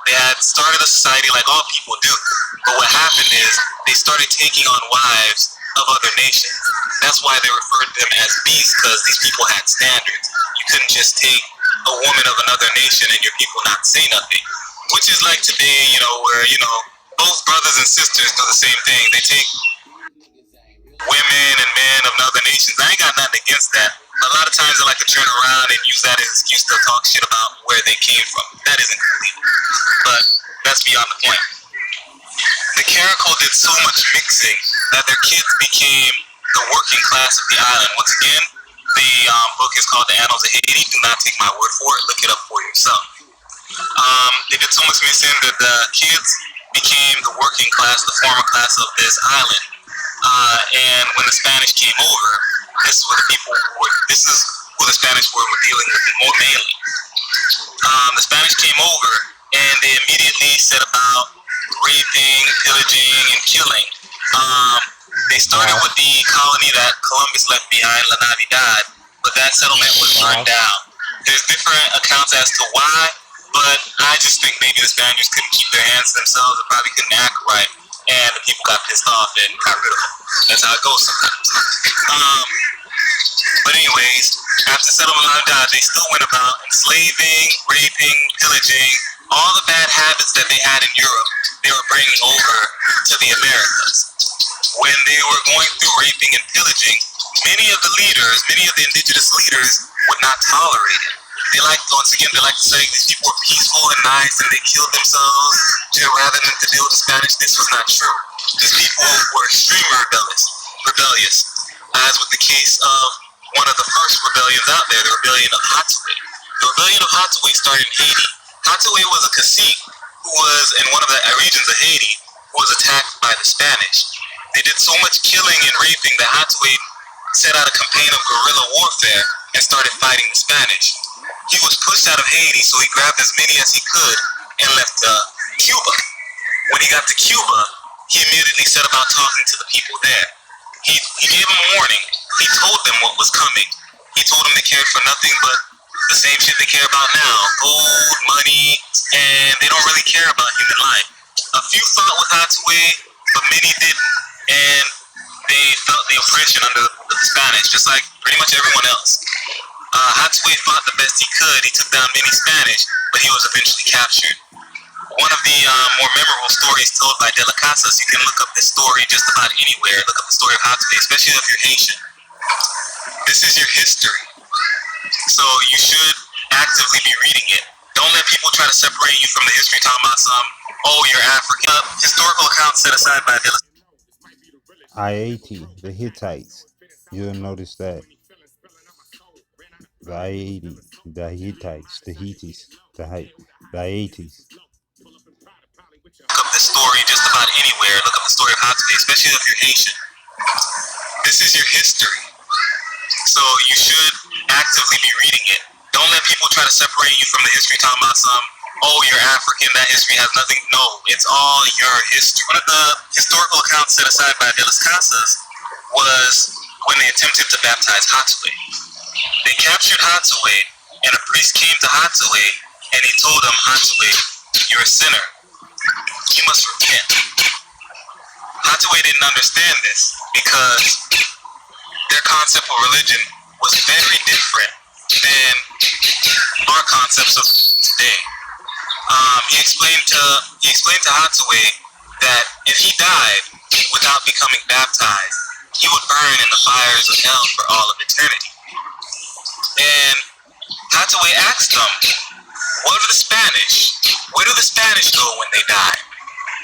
They had started a society like all people do, but what happened is they started taking on wives of other nations. That's why they referred to them as beasts, because these people had standards. You couldn't just take a woman of another nation and your people not say nothing. Which is like today, where, both brothers and sisters do the same thing. They take women and men of other nations. I ain't got nothing against that. A lot of times they like to turn around and use that as an excuse to talk shit about where they came from. That isn't complete. But that's beyond the point. The Caracol did so much mixing that their kids became the working class of the island. Once again, the book is called The Annals of Haiti. Do not take my word for it. Look it up for yourself. They did so much mixing that the kids became the working class, the former class of this island. And when the Spanish came over, this is who the Spanish were dealing with more mainly. The Spanish came over and they immediately set about raping, pillaging, and killing They started with the colony that Columbus left behind, La Navidad, but that settlement was burned down. There's different accounts as to why, but I just think maybe the Spaniards couldn't keep their hands to themselves or probably couldn't act right, and the people got pissed off and got rid of them. That's how it goes sometimes. But anyways, after settlement La Navidad, they still went about enslaving, raping, pillaging, all the bad habits that they had in Europe, they were bringing over to the Americas. When they were going through raping and pillaging, many of the indigenous leaders would not tolerate it. They like to say these people were peaceful and nice and they killed themselves rather than to deal with the Spanish. This was not true. These people were extremely rebellious, as with the case of one of the first rebellions out there, the rebellion of Hattuey. The rebellion of Hattuey started in Haiti. Hattuey was a cacique who was in one of the regions of Haiti who was attacked by the Spanish. They did so much killing and raping that Hattuey set out a campaign of guerrilla warfare and started fighting the Spanish. He was pushed out of Haiti, so he grabbed as many as he could and left Cuba. When he got to Cuba, he immediately set about talking to the people there. He gave them a warning. He told them what was coming. He told them they cared for nothing but the same shit they care about now: gold, money, and they don't really care about human life. A few fought with Hattuey, but many didn't, and they felt the oppression under the Spanish, just like pretty much everyone else. Hattuey fought the best he could. He took down many Spanish, but he was eventually captured. One of the more memorable stories told by De La Casas, you can look up this story just about anywhere. Look up the story of Hattuey, especially if you're Haitian. This is your history, so you should actively be reading it. Don't let people try to separate you from the history, talking about you're African. Historical accounts set aside by De La I-80, the Hittites. You'll notice that. The I-80, the Hittites, the Hittites, the I-80s. Look up this story just about anywhere. Look up the story of Hattuey, especially if you're Haitian. This is your history, so you should actively be reading it. Don't let people try to separate you from the history, talking about you're African, that history has nothing. No, it's all your history. One of the historical accounts set aside by De Las Casas was when they attempted to baptize Hattuey. They captured Hattuey, and a priest came to Hattuey, and he told him, Hattuey, you're a sinner. You must repent. Hattuey didn't understand this because their concept of religion was very different than our concepts of today. He explained to Hattuey that if he died without becoming baptized, he would burn in the fires of hell for all of eternity. And Hattuey asked them, where do the Spanish go when they die?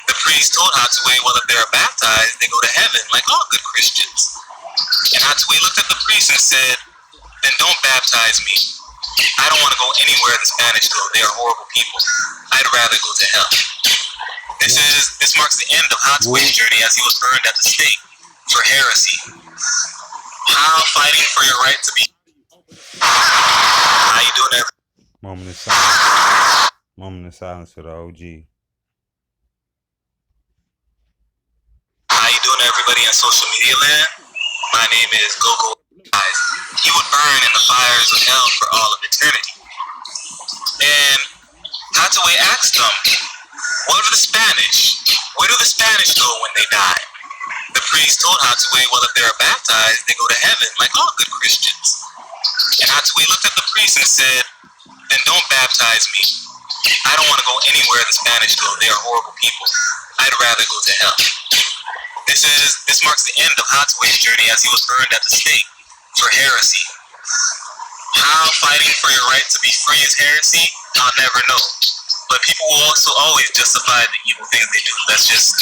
The priest told Hattuey, well, if they're baptized, they go to heaven, like all good Christians. And Hattuey looked at the priest and said, then don't baptize me. I don't want to go anywhere the Spanish go. They are horrible people. I'd rather go to hell. This marks the end of Hattuey's journey as he was burned at the stake for heresy. How fighting for your right to be. How you doing there? Moment of silence. Moment of silence for the OG. How you doing, everybody in social media land? My name is Gogo. He would burn in the fires of hell for all of eternity. And Hattuey asked them, where do the Spanish go when they die? The priest told Hattuey, well, if they're baptized, they go to heaven, like all good Christians. And Hattuey looked at the priest and said, then don't baptize me. I don't want to go anywhere the Spanish go. They are horrible people. I'd rather go to hell. This marks the end of Hattuey's journey as he was burned at the stake for heresy. How fighting for your right to be free is heresy, I'll never know. But people will also always justify the evil things they do. That's just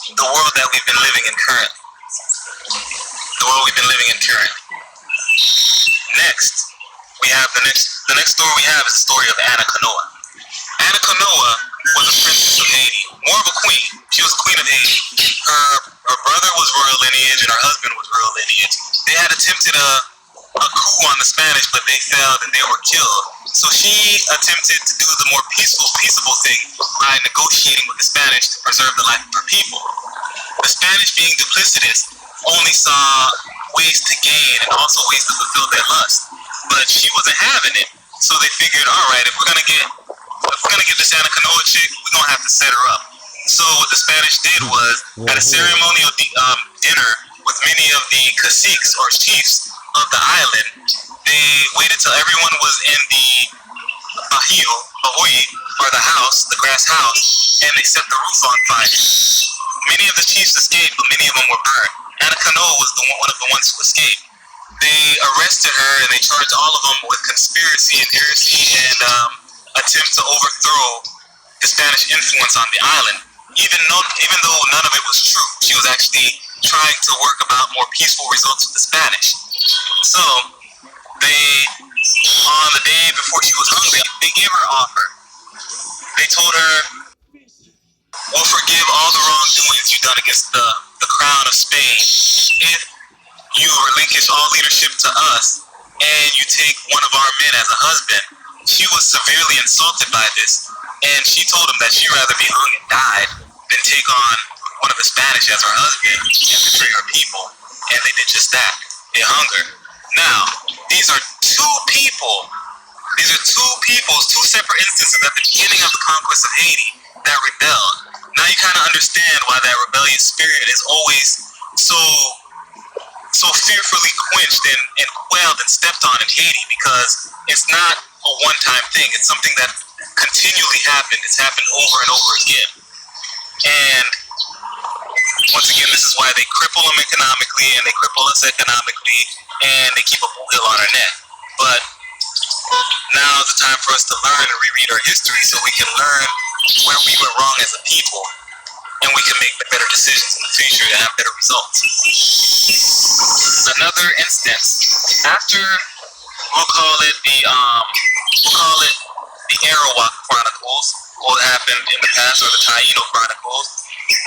the world that we've been living in currently. Next, we have the next story we have is the story of Anna Kanoa. Anna Kanoa was a princess of Haiti, more of a queen. She was a queen of Haiti. Her brother was royal lineage and her husband was royal lineage. They had attempted a coup on the Spanish, but they failed and they were killed. So she attempted to do the more peaceable thing by negotiating with the Spanish to preserve the life of her people. The Spanish, being duplicitous, only saw ways to gain and also ways to fulfill their lust. But she wasn't having it, so they figured, all right, if we're gonna get this Anna Canoa chick, we're gonna have to set her up. So what the Spanish did was, at a ceremonial dinner with many of the caciques or chiefs of the island, they waited till everyone was in the Bahio, Bahoy, or the house, the grass house, and they set the roof on fire. Many of the chiefs escaped, but many of them were burned. Anna Canoa was one of the ones who escaped. They arrested her and they charged all of them with conspiracy and heresy and attempt to overthrow the Spanish influence on the island. Even though none of it was true, she was actually trying to work about more peaceful results with the Spanish. So they, on the day before she was hung, they gave her an offer. They told her, "We'll forgive all the wrongdoings you've done against the crown of Spain if you relinquish all leadership to us and you take one of our men as a husband." She was severely insulted by this, and she told him that she'd rather be hung and died than take on one of the Spanish as her husband and betray her people. And they did just that. They hung her. Now, these are two people. These are two separate instances at the beginning of the conquest of Haiti that rebelled. Now you kind of understand why that rebellious spirit is always so fearfully quenched and quelled and stepped on in Haiti, because it's not a one-time thing. It's something that continually happened. It's happened over and over again. And once again, this is why they cripple them economically and they cripple us economically and they keep a heel on our neck. But now is the time for us to learn and reread our history so we can learn where we went wrong as a people and we can make better decisions in the future to have better results. Another instance, after we'll call it the Arawak Chronicles, what happened in the past, or the Taino Chronicles.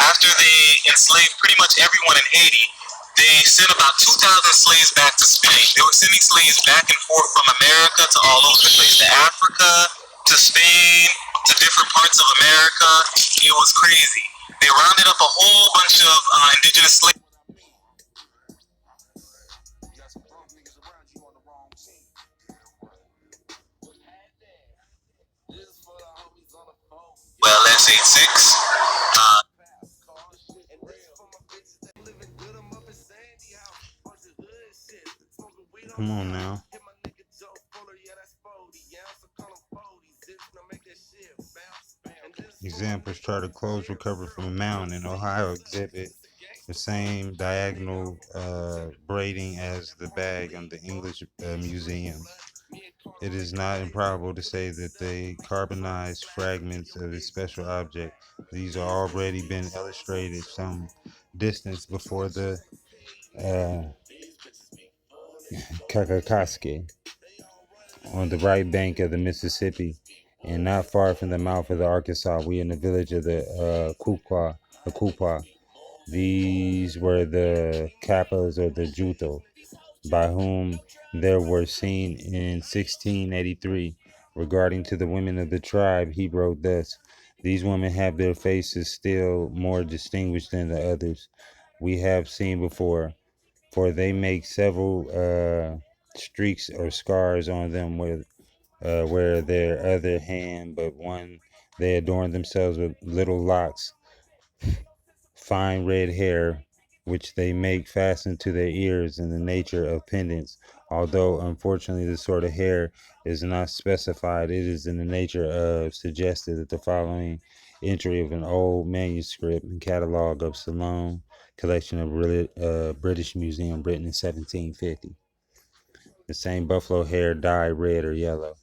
After they enslaved pretty much everyone in Haiti, they sent about 2,000 slaves back to Spain. They were sending slaves back and forth from America to all over the place, to Africa, to Spain, to different parts of America. It was crazy. They rounded up a whole bunch of indigenous slaves. Well, let's 86. Come on now. Examples: try to close recovered from a mountain in Ohio exhibit the same diagonal braiding as the bag on the English Museum. It is not improbable to say that they carbonized fragments of a special object. These are already been illustrated some distance before the Kakakaske on the right bank of the Mississippi, and not far from the mouth of the Arkansas. We in the village of the Kupa. These were the Kappas or the Juto, by whom there were seen in 1683. Regarding to the women of the tribe, he wrote thus: "These women have their faces still more distinguished than the others we have seen before, for they make several streaks or scars on them where their other hand but one. They adorn themselves with little locks, fine red hair, which they make fasten to their ears in the nature of pendants. Although unfortunately the sort of hair is not specified, it is in the nature of suggested that the following entry of an old manuscript and catalog of Ceylon collection of British Museum, written in 1750. The same buffalo hair dyed red or yellow.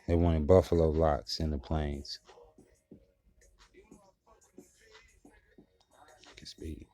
They wanted buffalo locks in the plains. Can speak.